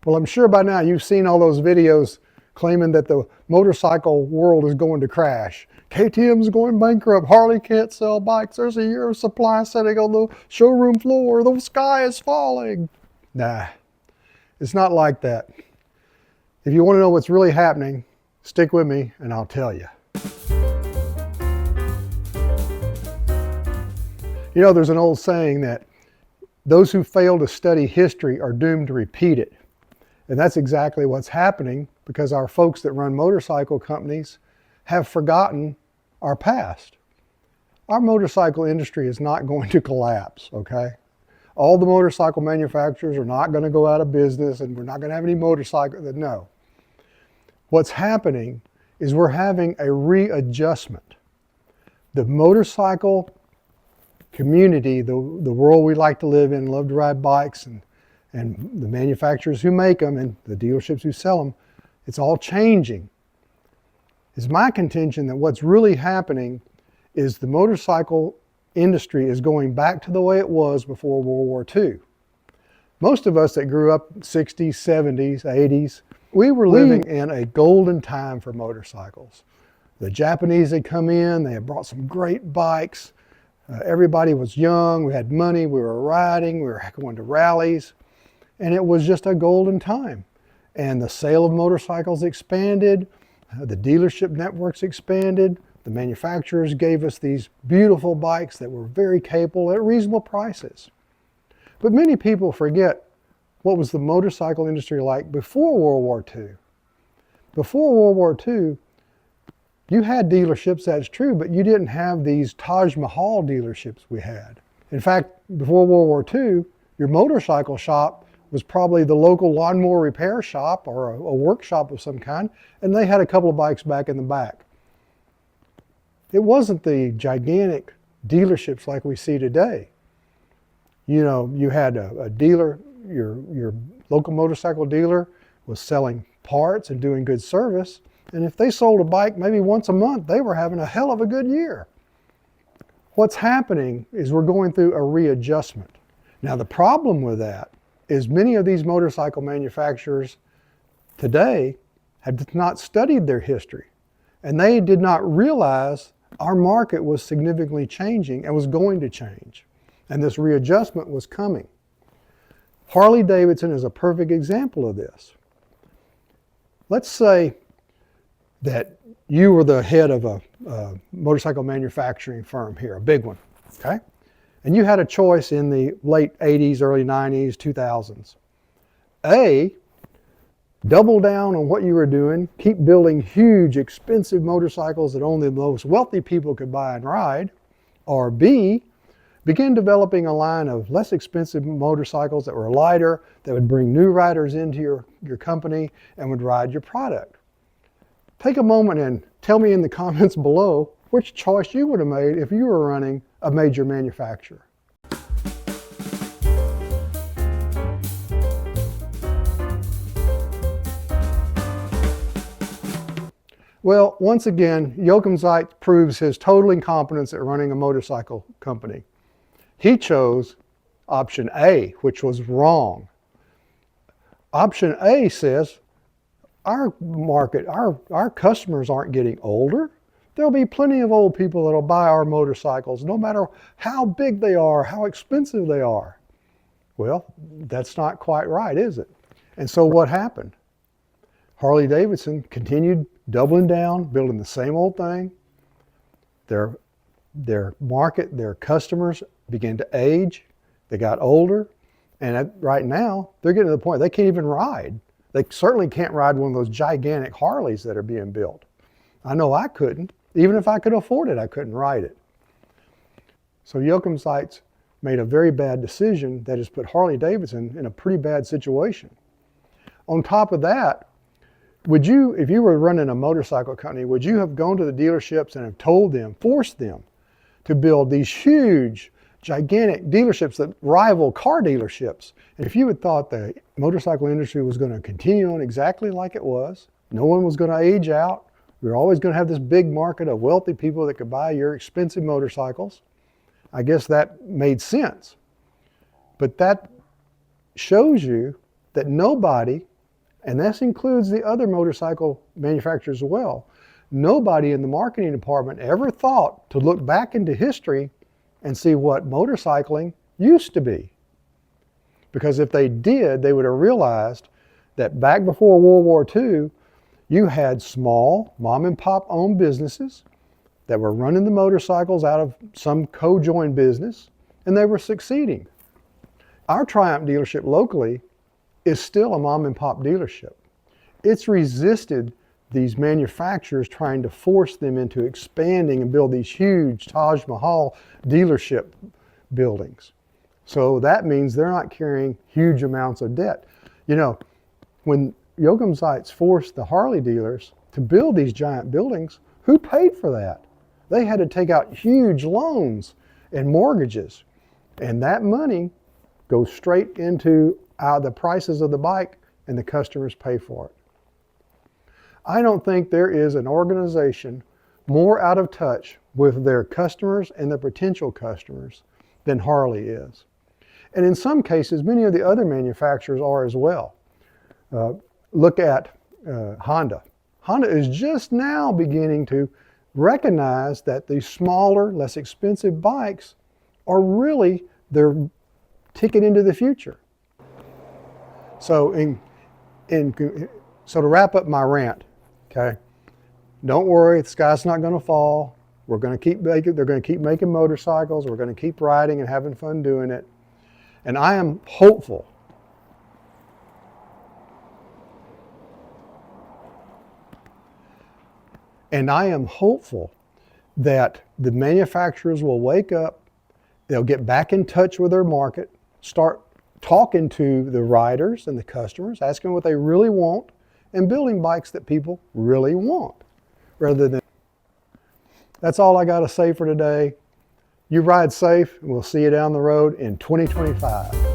Well, I'm sure by now you've seen all those videos claiming that the motorcycle world is going to crash. KTM's going bankrupt. Harley can't sell bikes. There's a year of supply sitting on the showroom floor. The sky is falling. Nah, it's not like that. If you want to know what's really happening, stick with me and I'll tell you. You know, there's an old saying that those who fail to study history are doomed to repeat it. And that's exactly what's happening because our folks that run motorcycle companies have forgotten our past. Our motorcycle industry is not going to collapse, okay? All the motorcycle manufacturers are not going to go out of business and we're not going to have any motorcycles. No. What's happening is we're having a readjustment. The motorcycle community, the world we like to live in, love to ride bikes, and the manufacturers who make them and the dealerships who sell them, it's all changing. It's my contention that what's really happening is the motorcycle industry is going back to the way it was before World War II. Most of us that grew up 60s, 70s, 80s, we were living in a golden time for motorcycles. The Japanese had come in, they had brought some great bikes. Everybody was young, we had money, we were riding, we were going to rallies, and it was just a golden time. And the sale of motorcycles expanded, the dealership networks expanded, the manufacturers gave us these beautiful bikes that were very capable at reasonable prices. But many people forget what was the motorcycle industry like before World War II. Before World War II, you had dealerships, that's true, but you didn't have these Taj Mahal dealerships we had. In fact, before World War II, your motorcycle shop was probably the local lawnmower repair shop or a workshop of some kind, and they had a couple of bikes back in the back. It wasn't the gigantic dealerships like we see today. You know, you had a dealer, your local motorcycle dealer was selling parts and doing good service. And if they sold a bike maybe once a month, they were having a hell of a good year. What's happening is we're going through a readjustment. Now the problem with that is many of these motorcycle manufacturers today have not studied their history. And they did not realize our market was significantly changing and was going to change. And this readjustment was coming. Harley Davidson is a perfect example of this. Let's say that you were the head of a motorcycle manufacturing firm here, a big one, okay? And you had a choice in the late 80s, early 90s, 2000s. A, double down on what you were doing, keep building huge, expensive motorcycles that only the most wealthy people could buy and ride. Or B, begin developing a line of less expensive motorcycles that were lighter, that would bring new riders into your company and would ride your product. Take a moment and tell me in the comments below which choice you would have made if you were running a major manufacturer. Well, once again, Joachim Zeitz proves his total incompetence at running a motorcycle company. He chose option A, which was wrong. Option A says, our market, our customers aren't getting older. There'll be plenty of old people that'll buy our motorcycles, no matter how big they are, how expensive they are. Well, that's not quite right, is it? And so what happened? Harley Davidson continued doubling down, building the same old thing. Their market, their customers began to age. They got older. And right now, they're getting to the point they can't even ride. They certainly can't ride one of those gigantic Harleys that are being built. I know I couldn't. Even if I could afford it, I couldn't ride it. So Joachim Zeitz made a very bad decision that has put Harley Davidson in a pretty bad situation. On top of that, would you, if you were running a motorcycle company, would you have gone to the dealerships and have told them, forced them to build these huge, gigantic dealerships that rival car dealerships? And if you had thought the motorcycle industry was going to continue on exactly like it was, no one was going to age out, we were always going to have this big market of wealthy people that could buy your expensive motorcycles, I guess that made sense. But that shows you that nobody And this includes the other motorcycle manufacturers as well. Nobody in the marketing department ever thought to look back into history and see what motorcycling used to be. Because if they did, they would have realized that back before World War II, you had small mom and pop owned businesses that were running the motorcycles out of some co-joined business, and they were succeeding. Our Triumph dealership locally is still a mom and pop dealership. It's resisted these manufacturers trying to force them into expanding and build these huge Taj Mahal dealership buildings. So that means they're not carrying huge amounts of debt. You know, when Joachim Zeitz forced the Harley dealers to build these giant buildings, who paid for that? They had to take out huge loans and mortgages, and that money goes straight into the prices of the bike, and the customers pay for it. I don't think there is an organization more out of touch with their customers and their potential customers than Harley is. And in some cases, many of the other manufacturers are as well. Look at Honda. Honda is just now beginning to recognize that these smaller, less expensive bikes are really their ticket into the future. So, so to wrap up my rant, okay, don't worry, the sky's not going to fall. We're going to keep making, they're going to keep making motorcycles. We're going to keep riding and having fun doing it. And I am hopeful that the manufacturers will wake up, they'll get back in touch with their market, start talking to the riders and the customers, asking what they really want, and building bikes that people really want, rather than. That's all I got to say for today. You ride safe, and we'll see you down the road in 2025.